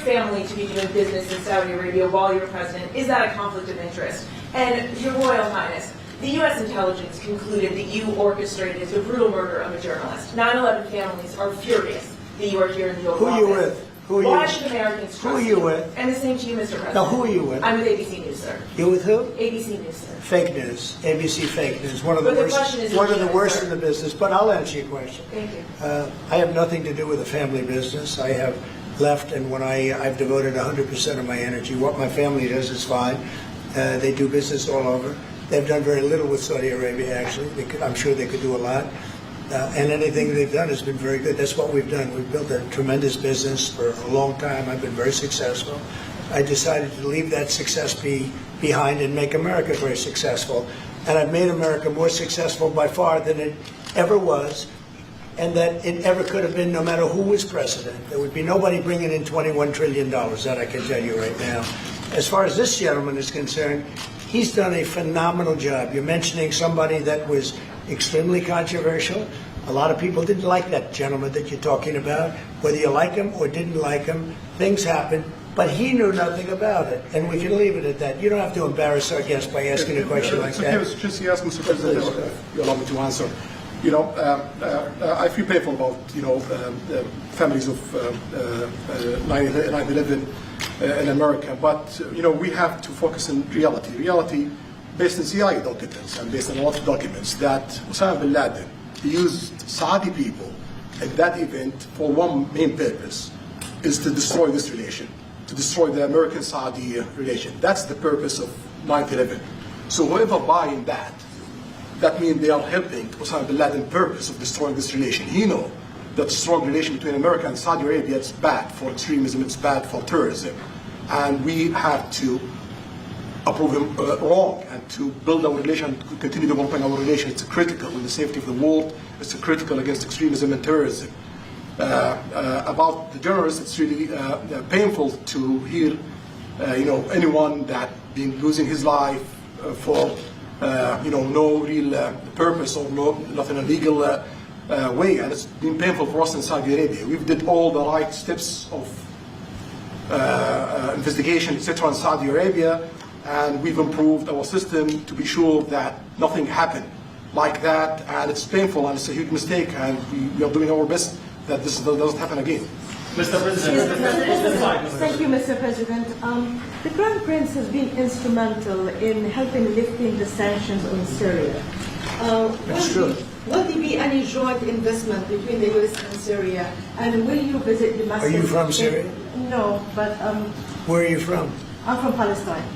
family to be doing business in Saudi Arabia while you're president? Is that a conflict of interest? And Your Royal Highness, the U.S. intelligence concluded that you orchestrated the brutal murder of a journalist. 9/11 families are furious that you are here in the Oval Office. Who are you with? Why should Americans trust you? Who are you with? And the same to you, Mr. President. Now, who are you with? I'm with ABC News, sir. You with who? ABC News, sir. Fake news. ABC fake news. One of the But the worst. question is One of the legitimate, worst sir. in the business. But I'll answer your question. Thank you. I have nothing to do with the family business. I have left, and when I've devoted 100% of my energy. What my family does is fine. They do business all over. They've done very little with Saudi Arabia, actually. I'm sure they could do a lot. And anything they've done has been very good. That's what we've done. We've built a tremendous business for a long time. I've been very successful. I decided to leave that success behind and make America very successful. And I've made America more successful by far than it ever was, and that it ever could have been, no matter who was president. There would be nobody bringing in $21 trillion, that I can tell you right now. As far as this gentleman is concerned, he's done a phenomenal job. You're mentioning somebody that was extremely controversial. A lot of people didn't like that gentleman that you're talking about. Whether you like him or didn't like him, things happen. But he knew nothing about it, and we can leave it at that. You don't have to embarrass our guest by asking a question like that. Just you ask, Mr. President, you allow me to answer. You know, I feel painful about, the families of 9/11 in America, but, we have to focus on reality. Reality based on CIA documents and based on a lot of documents that Osama bin Laden used Saudi people at that event for one main purpose, is to destroy this relation, to destroy the American-Saudi relation. That's the purpose of 9/11. So whoever buying that means they are helping Osama bin Laden's purpose of destroying this relation. He knows that strong relation between America and Saudi Arabia is bad for extremism, it's bad for terrorism. And we have to approve him wrong and to build our relation, continue developing our relation. It's critical in the safety of the world. It's critical against extremism and terrorism. About the journalists, it's really painful to hear, anyone that been losing his life for, no real purpose or nothing illegal way, and it's been painful for us in Saudi Arabia. We've did all the right steps of investigation, etc., in Saudi Arabia, and we've improved our system to be sure that nothing happened like that, and it's painful and it's a huge mistake, and we are doing our best that this doesn't happen again. Mr. President. Thank you, Mr. President. The Crown Prince has been instrumental in helping lifting the sanctions on Syria. That's true. Will there be any joint investment between the U.S. and Syria? And will you visit the Are you from Syria? No, but Where are you from? I'm from Palestine.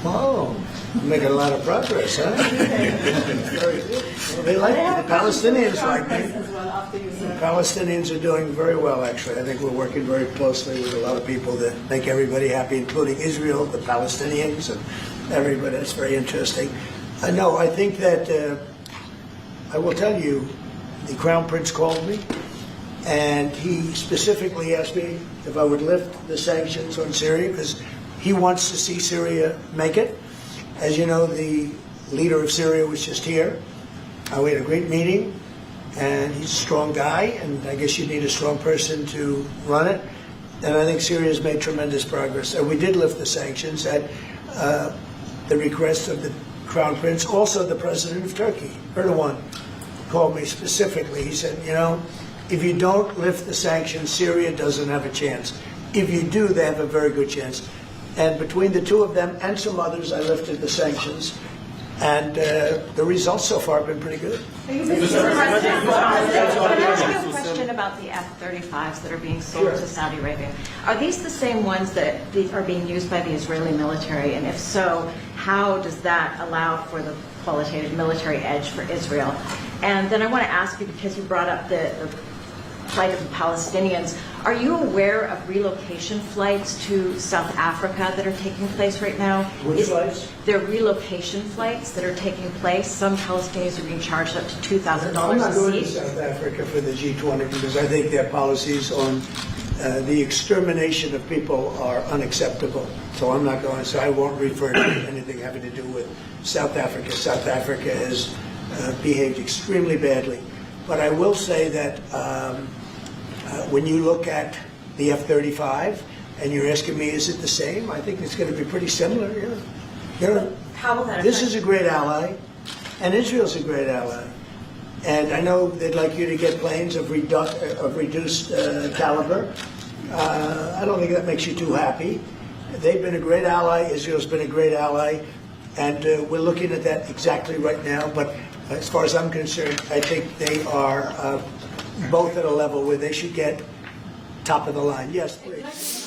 Oh, making a lot of progress, huh? Very good. Well, they like the Palestinians like me. As well, after you, sir. Palestinians are doing very well, actually. I think we're working very closely with a lot of people that make everybody happy, including Israel, the Palestinians, and everybody. That's very interesting. No, I think that I will tell you, the Crown Prince called me, and he specifically asked me if I would lift the sanctions on Syria, because he wants to see Syria make it. As you know, the leader of Syria was just here. We had a great meeting, and he's a strong guy, and I guess you need a strong person to run it. And I think Syria has made tremendous progress. And we did lift the sanctions at the request of the Crown Prince. Also, the President of Turkey, Erdogan, called me specifically. He said, if you don't lift the sanctions, Syria doesn't have a chance. If you do, they have a very good chance. And between the two of them and some others, I lifted the sanctions. And the results so far have been pretty good. Can I ask you a question about the F-35s that are being sold to Saudi Arabia? Are these the same ones that are being used by the Israeli military? And if so, how does that allow for the qualitative military edge for Israel? And then I want to ask you, because you brought up the plight of the Palestinians, are you aware of relocation flights to South Africa that are taking place right now? Which flights? There are relocation flights that are taking place. Some Palestinians are being charged up to $2,000 I'm not going a to seat. South Africa for the G20 because I think their policies on the extermination of people are unacceptable. So I'm not going, so I won't refer to anything having to do with South Africa. South Africa has behaved extremely badly. But I will say that when you look at the F-35 And you're asking me, is it the same? I think it's going to be pretty similar, yeah. How will that This affect- is a great ally, and Israel's a great ally. And I know they'd like you to get planes of reduced caliber. I don't think that makes you too happy. They've been a great ally. Israel's been a great ally. And we're looking at that exactly right now. But as far as I'm concerned, I think they are both at a level where they should get top of the line. Yes, please.